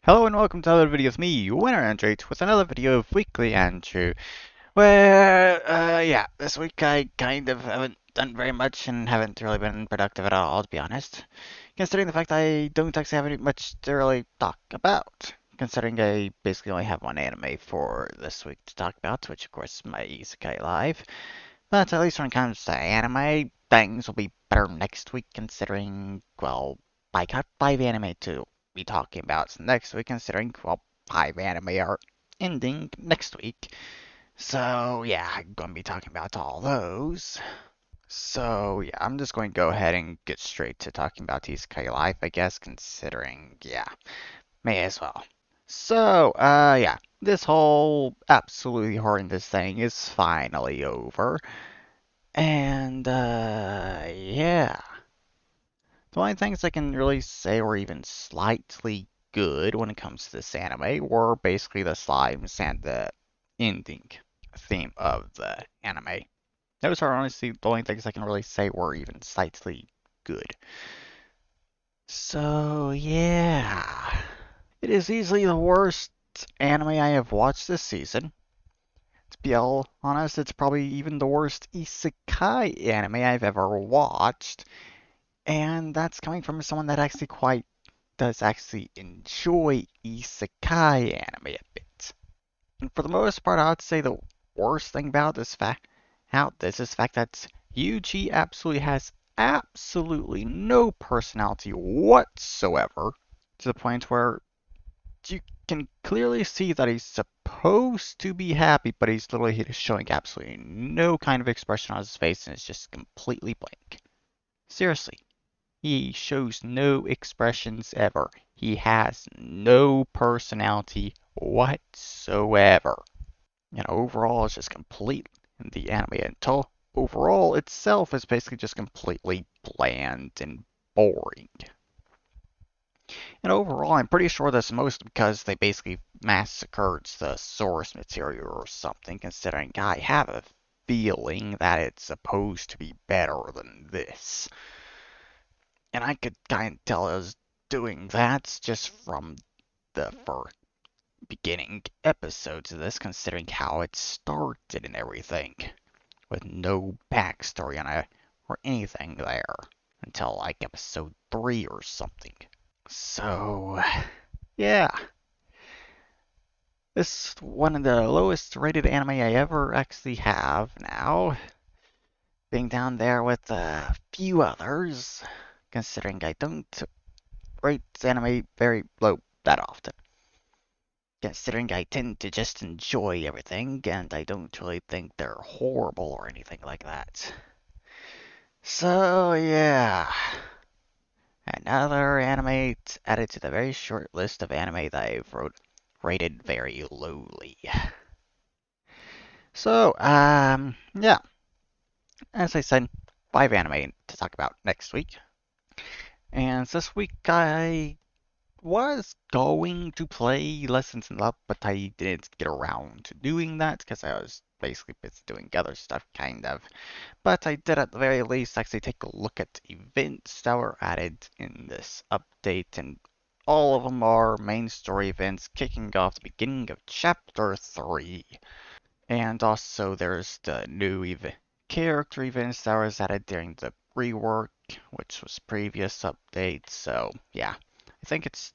Hello and welcome to another video with me, Winner Android, with another video of Weekly Andrew, where, yeah, this week I kind of haven't done very much and haven't really been productive at all, to be honest. Considering the fact I don't actually have any much to really talk about. Considering I basically only have one anime for this week to talk about, which of course is my Isekai Live. But at least when it comes to anime, things will be better next week considering, well, I got 5 anime to be talking about next week considering, well, 5 anime are ending next week. So, yeah, I'm going to be talking about all those. So, yeah, I'm just going to go ahead and get straight to talking about Isekai Life, I guess, considering, yeah, may as well. So, yeah, this whole absolutely horrendous thing is finally over. And, yeah. The only things I can really say were even slightly good when it comes to this anime were basically the slimes and the ending theme of the anime. Those are honestly the only things I can really say were even slightly good. So, yeah. It is easily the worst anime I have watched this season. To be all honest, it's probably even the worst isekai anime I've ever watched. And that's coming from someone that actually quite does actually enjoy isekai anime a bit. And for the most part, I would say the worst thing about this is the fact that Yuji absolutely has absolutely no personality whatsoever, to the point where you can clearly see that he's supposed to be happy, but he's literally showing absolutely no kind of expression on his face and is just completely blank. Seriously. He shows no expressions ever. He has no personality whatsoever. And overall, it's just complete. And the anime until overall itself is basically just completely bland and boring. And overall, I'm pretty sure that's mostly because they basically massacred the source material or something, considering I have a feeling that it's supposed to be better than this. And I could kind of tell it was doing that just from the first beginning episodes of this, considering how it started and everything, with no backstory on it or anything there until like episode 3 or something. So, yeah, this is one of the lowest rated anime I ever actually have now, being down there with a few others, considering I don't rate anime very low that often. Considering I tend to just enjoy everything, and I don't really think they're horrible or anything like that. So, yeah. Another anime added to the very short list of anime that I've rated very lowly. So, yeah. As I said, 5 anime to talk about next week. And this week I was going to play Lessons in Love, but I didn't get around to doing that because I was basically busy doing other stuff, kind of. But I did at the very least actually take a look at events that were added in this update, and all of them are main story events kicking off the beginning of Chapter 3. And also there's the new character events that was added during the rework, which was previous updates, so yeah. I think it's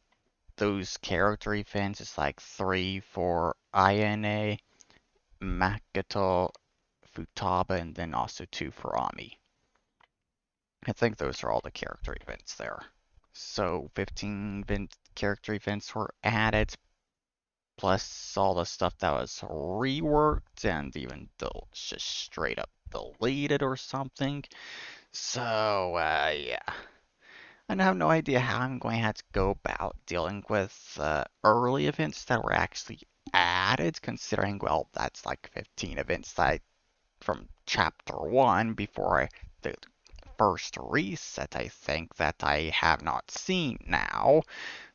those character events. It's like 3 for Ayane, Makoto, Futaba, and then also 2 for Ami. I think those are all the character events there. So 15 character events were added, plus all the stuff that was reworked and even just straight up deleted or something. So, yeah. I have no idea how I'm going to have to go about dealing with early events that were actually added, considering, well, that's like 15 events that from chapter 1 before the first reset, I think, that I have not seen now.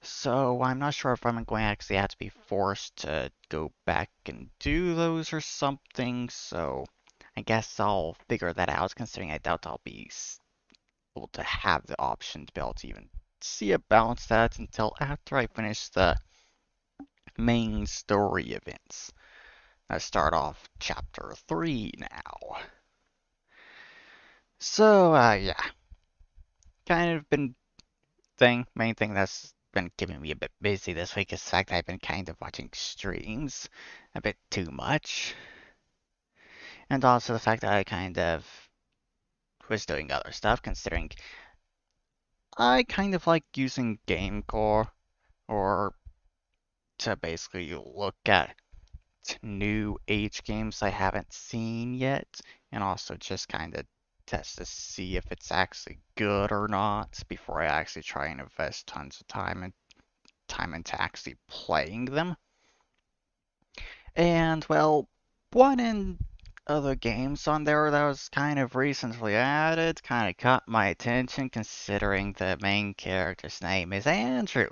So I'm not sure if I'm going to actually have to be forced to go back and do those or something. So I guess I'll figure that out, considering I doubt I'll be able to have the option to be able to even see about that until after I finish the main story events. Let's start off chapter 3 now. So, yeah, kind of been main thing that's been keeping me a bit busy this week is the fact that I've been kind of watching streams a bit too much. And also the fact that I kind of was doing other stuff, considering I kind of like using GameCore or to basically look at new age games I haven't seen yet, and also just kind of test to see if it's actually good or not before I actually try and invest tons of time into actually playing them. And well, one in other games on there that was kind of recently added kind of caught my attention considering the main character's name is Andrew.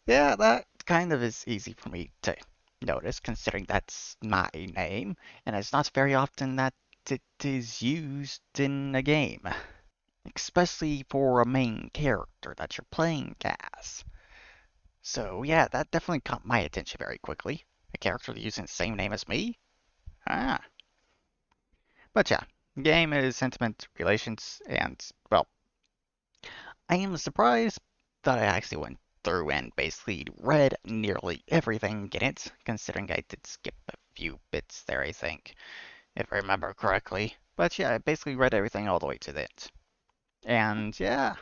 Yeah, that kind of is easy for me to notice considering that's my name, and it's not very often that it is used in a game, especially for a main character that you're playing as. So yeah, that definitely caught my attention very quickly. A character using the same name as me? Ah. But yeah, game is sentiment, relations, and well, I am surprised that I actually went through and basically read nearly everything in it, considering I did skip a few bits there, I think, if I remember correctly. But yeah, I basically read everything all the way to the end. And yeah,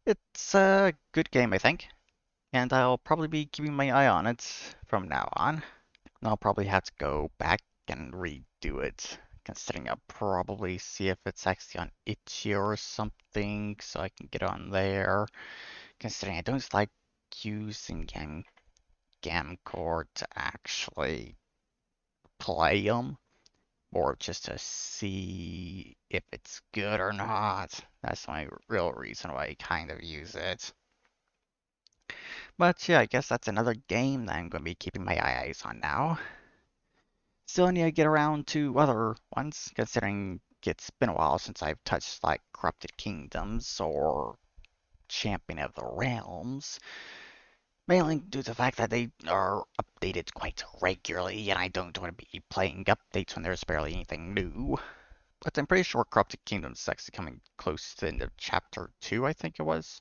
it's a good game, I think. And I'll probably be keeping my eye on it from now on. I'll probably have to go back and redo it, considering I'll probably see if it's actually on Itch.io or something, so I can get on there. Considering I don't like using Gamcore to actually play them, or just to see if it's good or not. That's my real reason why I kind of use it. But yeah, I guess that's another game that I'm going to be keeping my eyes on now. Still need to get around to other ones, considering it's been a while since I've touched like Corrupted Kingdoms or Champion of the Realms. Mainly due to the fact that they are updated quite regularly, and I don't want to be playing updates when there's barely anything new. But I'm pretty sure Corrupted Kingdoms is actually coming close to the end of Chapter 2, I think it was.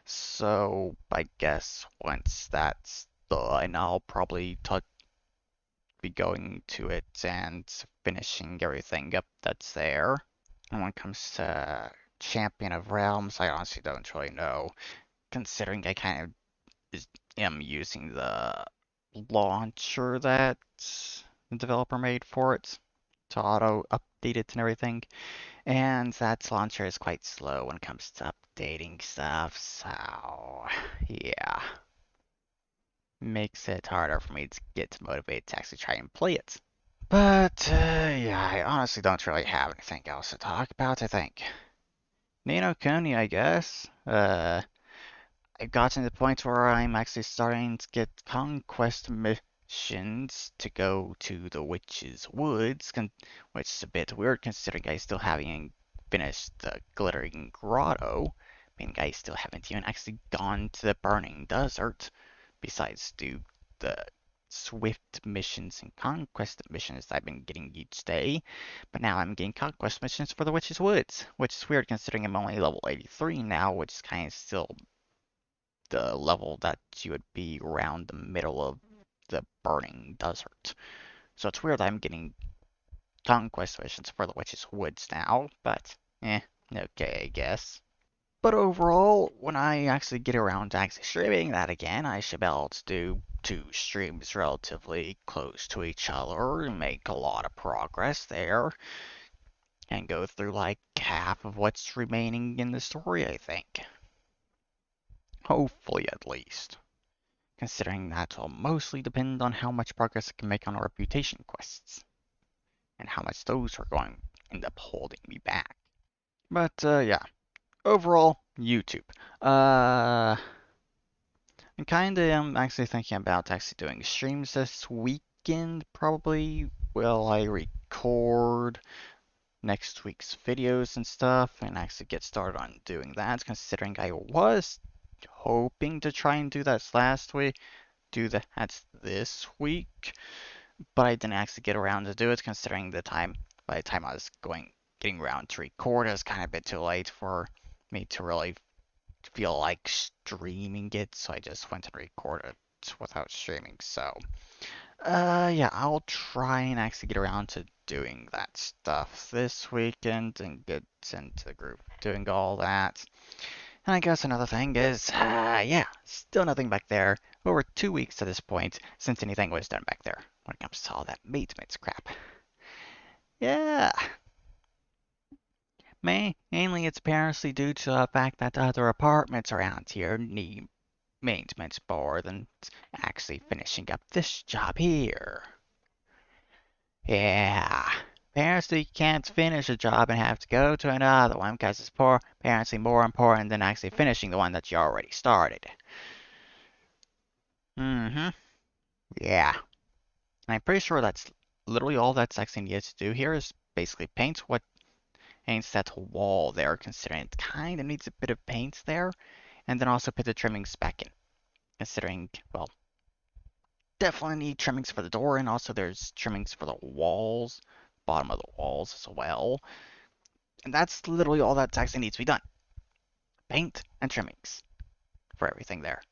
So I guess once that's done, I'll probably be going to it and finishing everything up that's there. And when it comes to Champion of Realms, I honestly don't really know, considering I kind of am using the launcher that the developer made for it to auto update it and everything. And that launcher is quite slow when it comes to updating stuff, so yeah. Makes it harder for me to get motivated to actually try and play it. But yeah, I honestly don't really have anything else to talk about, I think. Ni no Kuni, I guess. I've gotten to the point where I'm actually starting to get conquest missions to go to the Witch's Woods, which is a bit weird considering I still haven't finished the Glittering Grotto. Meaning I still haven't even actually gone to the Burning Desert, besides do the Swift missions and Conquest missions I've been getting each day. But now I'm getting Conquest missions for the Witch's Woods, which is weird considering I'm only level 83 now, which is kind of still the level that you would be around the middle of the Burning Desert. So it's weird I'm getting conquest missions for the Witch's Woods now, but okay, I guess. But overall, when I actually get around to actually streaming that again, I should be able to do 2 streams relatively close to each other and make a lot of progress there. And go through like half of what's remaining in the story, I think. Hopefully, at least. Considering that will mostly depend on how much progress I can make on reputation quests, and how much those are going to end up holding me back. But yeah, overall, YouTube. I kinda am actually thinking about actually doing streams this weekend, probably. Will I record next week's videos and stuff, and actually get started on doing that, considering I was hoping to try and do that last week, do that this week, but I didn't actually get around to do it considering the time. By the time I was getting around to record, it was kind of a bit too late for me to really feel like streaming it, so I just went and recorded without streaming. So, yeah, I'll try and actually get around to doing that stuff this weekend and get into the group doing all that. And I guess another thing is, yeah, still nothing back there. Over 2 weeks to this point since anything was done back there when it comes to all that maintenance crap. Yeah, mainly it's apparently due to the fact that other apartments around here need maintenance more than actually finishing up this job here. Yeah. Apparently can't finish a job and have to go to another one because it's apparently more important than actually finishing the one that you already started. Mm-hmm. Yeah. And I'm pretty sure that's literally all that's actually needed to do here is basically paints that wall there, considering it kind of needs a bit of paint there, and then also put the trimmings back in, considering, well, definitely need trimmings for the door, and also there's trimmings for the walls, bottom of the walls as well. And that's literally all that actually needs to be done. Paint and trimmings for everything there.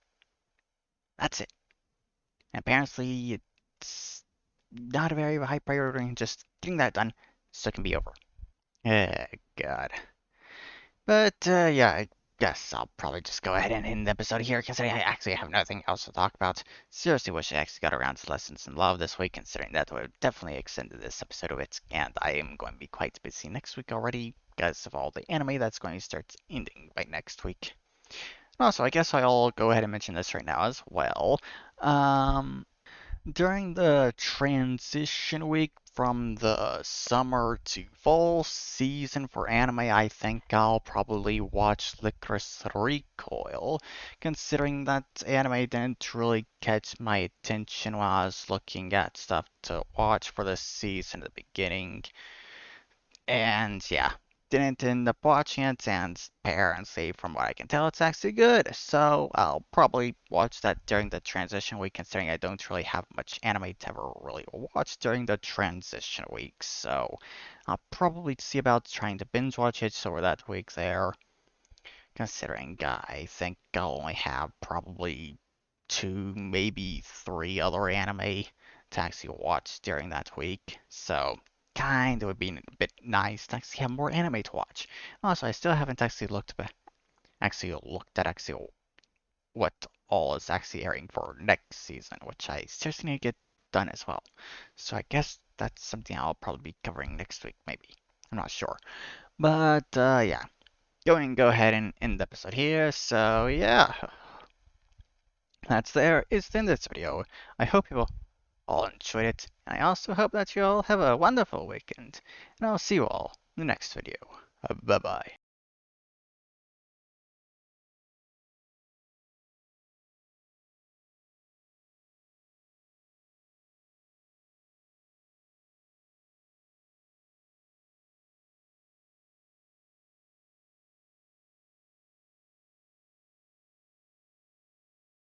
That's it. And apparently it's not a very high priority, and just getting that done so it can be over. God. But yeah, I guess I'll probably just go ahead and end the episode here because I actually have nothing else to talk about. Seriously wish I actually got around to Lessons in Love this week, considering that would have definitely extended this episode a bit, and I am going to be quite busy next week already because of all the anime that's going to start ending by next week. Also, I guess I'll go ahead and mention this right now as well. Um, During the transition week from the summer to fall season for anime, I think I'll probably watch Licorice Recoil, considering that anime didn't really catch my attention when I was looking at stuff to watch for the season at the beginning. And yeah, didn't end up watching it, and apparently, from what I can tell, it's actually good. So I'll probably watch that during the transition week, considering I don't really have much anime to ever really watch during the transition week. So I'll probably see about trying to binge watch it over that week there, considering I think I'll only have probably two, maybe three other anime to actually watch during that week. So kind of would be a bit nice to actually have more anime to watch. Also, I still haven't actually looked at actually what all is actually airing for next season, which I seriously need to get done as well. So I guess that's something I'll probably be covering next week, maybe. I'm not sure. But yeah, go ahead and end the episode here. So yeah, that's there. It's the end of this video. I hope you all enjoyed it. And I also hope that you all have a wonderful weekend. And I'll see you all in the next video. Bye bye.